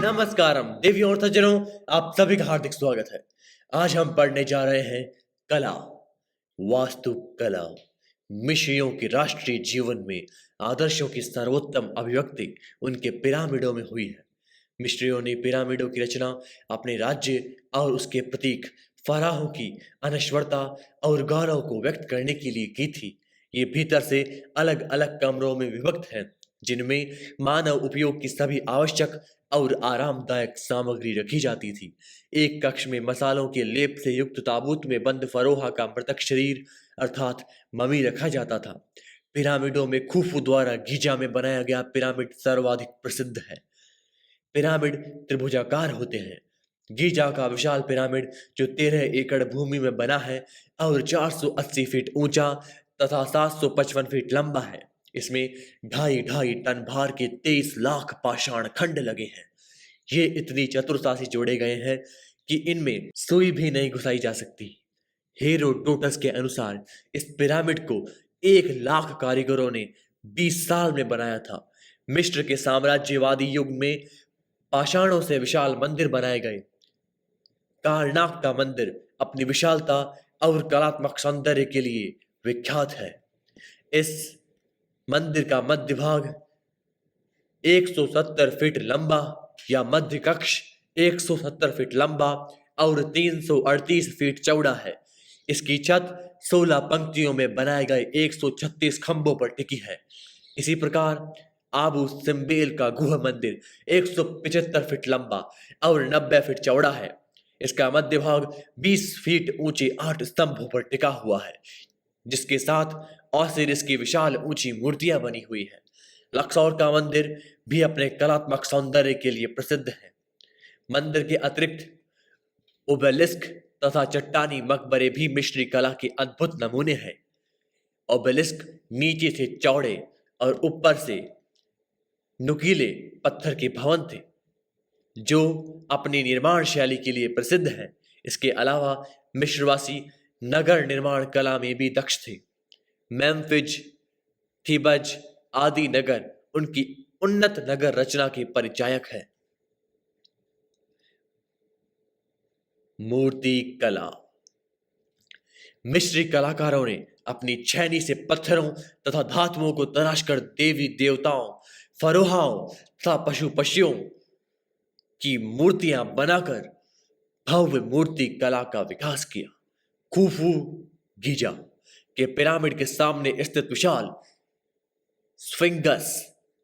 नमस्कारम देवियों और सज्जनों, आप सभी का हार्दिक स्वागत है। आज हम पढ़ने जा रहे हैं कला, वास्तुकला। मिस्रियों के राष्ट्रीय जीवन में आदर्शों की सर्वोत्तम अभिव्यक्ति उनके पिरामिडों में हुई है। मिस्रियों ने पिरामिडों की रचना अपने राज्य और उसके प्रतीक फराहों की अनश्वरता और गौरव को व्यक्त करने के लिए की थी। ये भीतर से अलग अलग कमरों में विभक्त हैं, जिनमें मानव उपयोग की सभी आवश्यक और आरामदायक सामग्री रखी जाती थी। एक कक्ष में मसालों के लेप से युक्त ताबूत में बंद फरोहा का मृतक शरीर अर्थात ममी रखा जाता था। पिरामिडों में खुफू द्वारा गीजा में बनाया गया पिरामिड सर्वाधिक प्रसिद्ध है। पिरामिड त्रिभुजाकार होते हैं। गीजा का विशाल पिरामिड जो 13 एकड़ भूमि में बना है और 480 फीट ऊंचा तथा 755 फीट लंबा है। इसमें 2.5 टन भार के 23 लाख पाषाण खंड लगे हैं। ये इतनी चतुरता से जोड़े गए हैं कि इनमें सुई भी नहीं घुसाई जा सकती। हेरोडोटस के अनुसार इस पिरामिड को 1 लाख कारीगरों ने 20 साल में बनाया था। मिस्र के साम्राज्यवादी युग में पाषाणों से विशाल मंदिर बनाए गए। कारनाक का मंदिर अपनी विशालता और कलात्मक सौंदर्य के लिए विख्यात है। इस मंदिर का मध्य भाग 170 फीट लंबा या मध्य कक्ष 170 फीट लंबा और 338 फीट चौड़ा है। इसकी छत 16 पंक्तियों में बनाए गए 136 खंभों पर टिकी है। इसी प्रकार आबू सिम्बेल का गुहा मंदिर 175 फीट लंबा और 90 फीट चौड़ा है। इसका मध्य भाग 20 फीट ऊंचे 8 स्तंभों पर टिका हुआ है, जिसके साथ ओसिरिस की विशाल ऊंची मूर्तियां बनी हुई है। लक्सौर का मंदिर भी अपने कलात्मक सौंदर्य के लिए प्रसिद्ध है। मंदिर के अतिरिक्त ओबेलिस्क तथा चट्टानी मकबरे भी मिस्री कला के अद्भुत नमूने हैं। ओबेलिस्क नीचे से चौड़े और ऊपर से नुकीले पत्थर के भवन थे, जो अपनी निर्माण शैली के लिए प्रसिद्ध हैं। इसके अलावा मिस्रवासी नगर निर्माण कला में भी दक्ष थे। मेम्फिज, थीबज आदि नगर उनकी उन्नत नगर रचना के परिचायक है। मूर्ति कला। मिस्री कलाकारों ने अपनी छेनी से पत्थरों तथा धातुओं को तराशकर देवी देवताओं, फरोहाओं तथा पशु पक्षियों की मूर्तियां बनाकर भव्य मूर्ति कला का विकास किया। खुफू गीजा के पिरामिड के सामने स्थित विशाल स्फिंक्स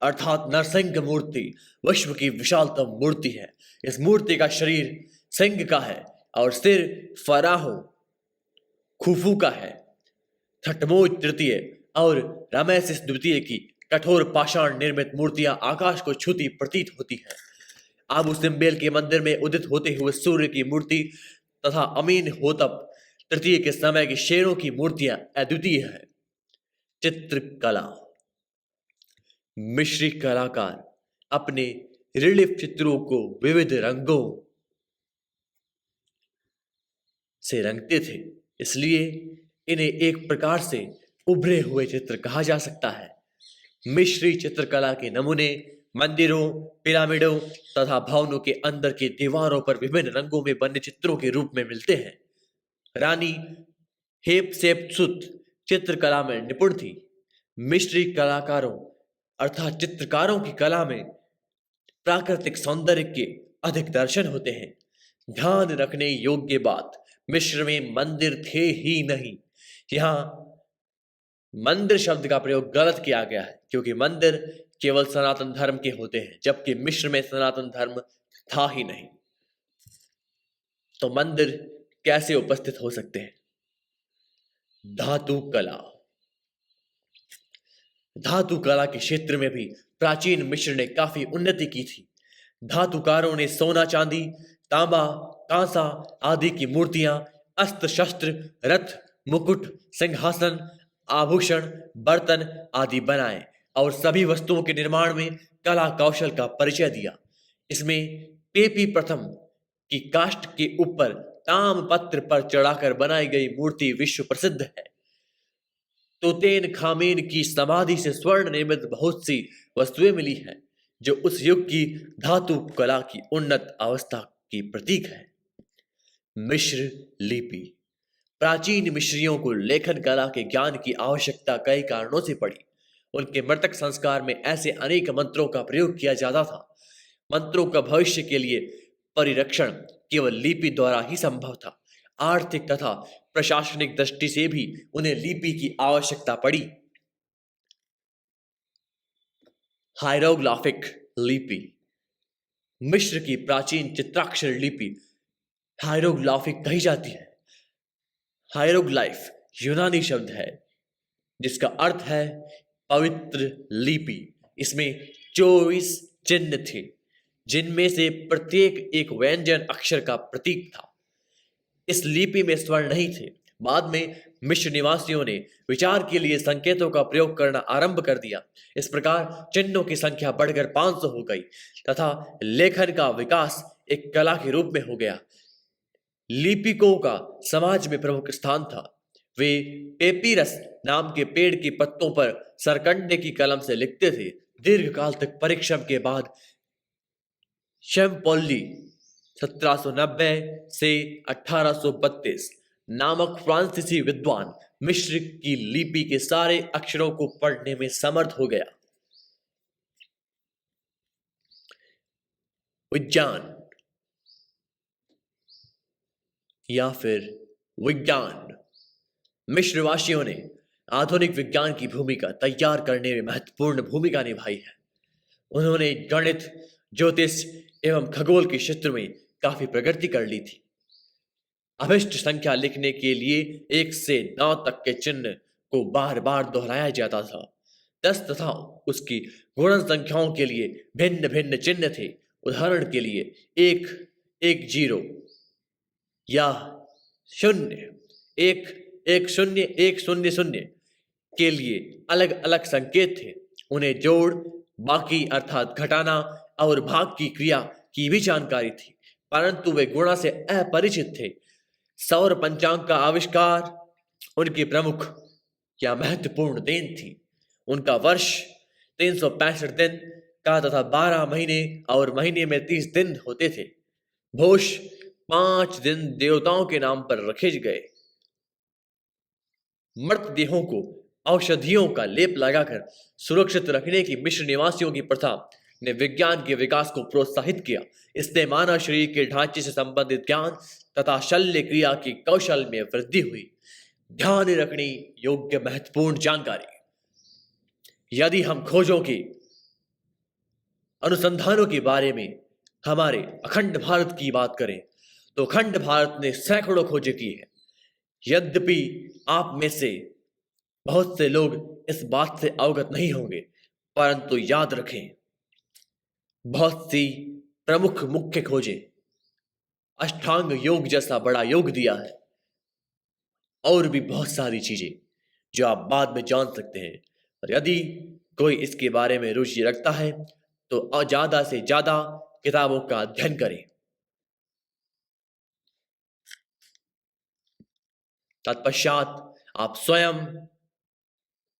अर्थात नरसिंह मूर्ति विश्व की विशालतम मूर्ति है। इस मूर्ति का शरीर सिंह का है और सिर फराहो खुफू का है। थटमोज तृतीय और रामेसिस द्वितीय की कठोर पाषाण निर्मित मूर्तियां आकाश को छूती प्रतीत होती हैं। आबू सिम्बेल के मंदिर में उदित होते हुए सूर्य की मूर्ति तथा अमीन होतप तृतीय के समय की शेरों की मूर्तियां अद्वितीय है। चित्रकला। मिस्री कलाकार अपने रिलीफ चित्रों को विविध रंगों से रंगते थे, इसलिए इन्हें एक प्रकार से उभरे हुए चित्र कहा जा सकता है। मिस्री चित्रकला के नमूने मंदिरों, पिरामिडों तथा भवनों के अंदर की दीवारों पर विभिन्न रंगों में बने चित्रों के रूप में मिलते हैं। रानी हेपसेप्सुत चित्रकला में निपुण थी। मिस्री कलाकारों अर्थात चित्रकारों की कला में प्राकृतिक सौंदर्य के अधिक दर्शन होते हैं। ध्यान रखने योग्य बात, मिस्र में मंदिर थे ही नहीं। यहां मंदिर शब्द का प्रयोग गलत किया गया है, क्योंकि मंदिर केवल सनातन धर्म के होते हैं, जबकि मिस्र में सनातन धर्म था ही नहीं। तो मंदिर कैसे उपस्थित हो सकते हैं? धातु कला। धातु कला के क्षेत्र में भी प्राचीन मिस्र ने काफी उन्नति की थी। धातुकारों ने सोना, चांदी, तांबा, कांसा आदि की मूर्तियां, अस्त्र शस्त्र, रथ, मुकुट, सिंहासन, आभूषण, बर्तन आदि बनाए और सभी वस्तुओं के निर्माण में कला कौशल का परिचय दिया। इसमें पेपी प्रथम की काष्ठ के ऊपर ताम पत्र पर चढ़ाकर बनाई गई मूर्ति विश्व प्रसिद्ध है। तोतेन खामेन की समाधि से स्वर्ण निर्मित बहुत सी वस्तुएं मिली हैं। जो उस युग की धातु कला की उन्नत अवस्था की प्रतीक है। मिश्र लिपि। प्राचीन मिस्रियों को लेखन कला के ज्ञान की आवश्यकता कई कारणों से पड़ी। उनके मृतक संस्कार में ऐसे अनेक मंत्रों का प्रयोग किया जाता था। मंत्रों का भविष्य के लिए परिरक्षण केवल लिपि द्वारा ही संभव था। आर्थिक तथा प्रशासनिक दृष्टि से भी उन्हें लिपि की आवश्यकता पड़ी। हायरोग्राफिक लिपि। मिस्र की प्राचीन चित्राक्षर लिपि हायरोग्राफिक कही जाती है। हायरोग्लाइफ यूनानी शब्द है जिसका अर्थ है पवित्र लिपि। इसमें 24 चिन्ह थे जिनमें से प्रत्येक एक व्यंजन अक्षर का प्रतीक था। इस लिपि में स्वर्ण नहीं थे। बाद में मिस्र निवासियों ने विचार के लिए संकेतों का प्रयोग करना आरंभ कर दिया। इस प्रकार चिन्हों की संख्या बढ़कर 500 हो गई तथा लेखन का विकास एक कला के रूप में हो गया। लिपिकों का समाज में प्रमुख स्थान था। वे पेपीरस नाम के पेड़ के पत्तों पर सरकंडे की कलम से लिखते थे। दीर्घकाल तक परिश्रम के बाद शैम्पोल्ली 1790 से 1832 नामक फ्रांसीसी विद्वान मिस्र की लिपि के सारे अक्षरों को पढ़ने में समर्थ हो गया। विज्ञान या फिर विज्ञान। मिस्रवासियों ने आधुनिक विज्ञान की भूमिका तैयार करने में महत्वपूर्ण भूमिका निभाई है। उन्होंने गणित, ज्योतिष एवं खगोल के क्षेत्र में काफी प्रगति कर ली थी। अभिष्ट संख्या लिखने के लिए 1 से 9 तक के चिन्ह को बार बार दोहराया जाता था। 10 तथा उसकी गुणन संख्याओं के लिए भिन्न भिन्न चिन्ह थे। उदाहरण के लिए 1 1 0 या 0 1 1 0 1 0 0 के लिए अलग अलग संकेत थे। उन्हें जोड़, बाकी अर्थात घटाना और भाग की क्रिया की भी जानकारी थी, परंतु वे गुणा से अपरिचित थे। सौर पंचांग का आविष्कार उनकी प्रमुख या महत्वपूर्ण देन थी। उनका वर्ष 365 दिन का तथा 12 महीने और महीने में 30 दिन होते थे। भोज 5 दिन देवताओं के नाम पर रखे गए। मृतदेहों को औषधियों का लेप लगाकर सुरक्षित रखने की मिस्र निवासियों की प्रथा ने विज्ञान के विकास को प्रोत्साहित किया। इससे मानव शरीर के ढांचे से संबंधित ज्ञान तथा शल्य क्रिया की कौशल में वृद्धि हुई। ध्यान रखने योग्य महत्वपूर्ण जानकारी। यदि हम खोजों के अनुसंधानों के बारे में हमारे अखंड भारत की बात करें तो अखंड भारत ने सैकड़ों खोजें की है। यद्यपि आप में से बहुत से लोग इस बात से अवगत नहीं होंगे, परंतु याद रखें, बहुत सी प्रमुख मुख्य खोजें अष्टांग योग जैसा बड़ा योग दिया है और भी बहुत सारी चीजें जो आप बाद में जान सकते हैं। और यदि कोई इसके बारे में रुचि रखता है तो ज्यादा से ज्यादा किताबों का अध्ययन करें। तत्पश्चात आप स्वयं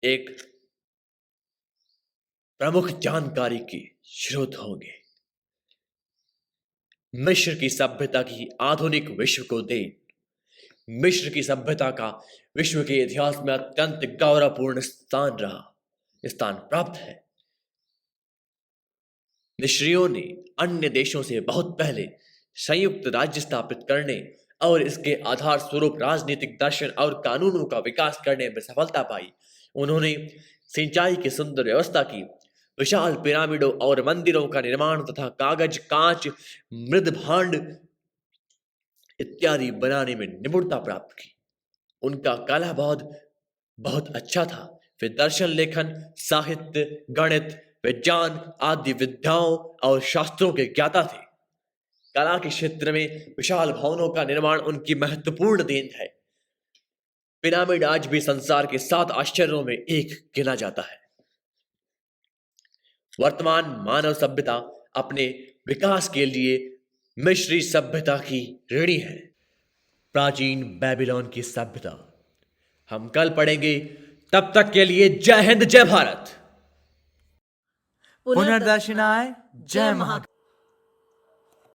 एक प्रमुख जानकारी के स्रोत होंगे। मिस्र की सभ्यता की आधुनिक विश्व को देन। मिस्र की सभ्यता का विश्व के इतिहास में अत्यंत गौरवपूर्ण स्थान प्राप्त है। मिस्रियों ने अन्य देशों से बहुत पहले संयुक्त राज्य स्थापित करने और इसके आधार स्वरूप राजनीतिक दर्शन और कानूनों का विकास करने में सफलता पाई। उन्होंने सिंचाई की सुंदर व्यवस्था की, विशाल पिरामिडों और मंदिरों का निर्माण तथा कागज, कांच, मृद भांड इत्यादि बनाने में निपुणता प्राप्त की। उनका कला बहुत अच्छा था। वे दर्शन, लेखन, साहित्य, गणित, विज्ञान आदि विद्याओं और शास्त्रों के ज्ञाता थे। कला के क्षेत्र में विशाल भवनों का निर्माण उनकी महत्वपूर्ण देन है। पिरामिड आज भी संसार के 7 आश्चर्यों में एक गिना जाता है। वर्तमान मानव सभ्यता अपने विकास के लिए मिस्री सभ्यता की ऋणी है। प्राचीन बेबीलोन की सभ्यता हम कल पढ़ेंगे। तब तक के लिए जय हिंद, जय भारत। पुनर्दर्शनाय जय महाकाल।